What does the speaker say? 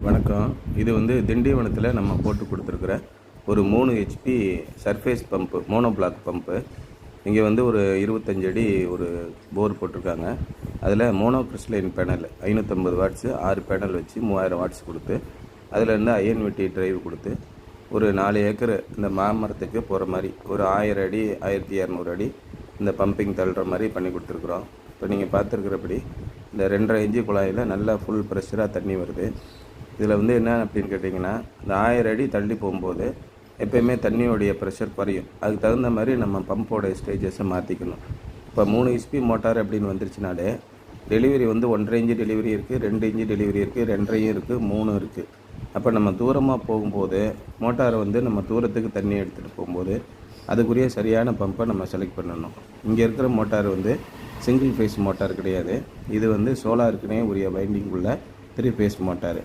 வணக்கம். இது திண்டிவனத்தில் நம்ம போட்டு கொடுத்துருக்குற ஒரு 3 HP surface pump, mono block pump. இங்கே ஒரு 25 அடி ஒரு போர் போட்டிருக்காங்க. அதில் mono crystalline panel 550 watts 6 panel வச்சு 3000 வாட்ஸ் கொடுத்து, அதிலேருந்து ஐஎன்விடி டிரைவ் கொடுத்து ஒரு 4 ஏக்கர் இந்த மாமரத்துக்கு போகிற மாதிரி ஒரு 1000 அடி 1200 அடி இந்த பம்பிங் தள்ளுற மாதிரி பண்ணி கொடுத்துருக்குறோம். இப்போ நீங்கள் பார்த்துருக்குறபடி இந்த 2.5 இன்ச்சு குழாயில் நல்லா ஃபுல் ப்ரெஷராக தண்ணி வருது. இதில் என்ன அப்படின்னு கேட்டிங்கன்னா, இந்த 1000 அடி தள்ளி போகும்போது எப்போயுமே தண்ணியோடைய ப்ரெஷர் குறையும். அதுக்கு தகுந்த மாதிரி நம்ம பம்போடைய ஸ்டேஜஸை மாற்றிக்கணும். இப்போ 3 ஹெச்பி மோட்டார் அப்படின்னு வந்துருச்சுனாலே டெலிவரி 1.5 இன்ச்சு டெலிவரி இருக்குது, 2 இன்ச்சு டெலிவரி இருக்குது, 2.5 இருக்குது, 3 இருக்குது. அப்போ நம்ம தூரமாக போகும்போது மோட்டாரை நம்ம தூரத்துக்கு தண்ணி எடுத்துகிட்டு போகும்போது அதுக்குரிய சரியான பம்பை நம்ம செலக்ட் பண்ணணும். இங்கே இருக்கிற மோட்டார் சிங்கிள் ஃபேஸ் மோட்டார் கிடையாது. இது சோலாருக்குனே உரிய வைண்டிங் உள்ள 3 ஃபேஸ் மோட்டார்.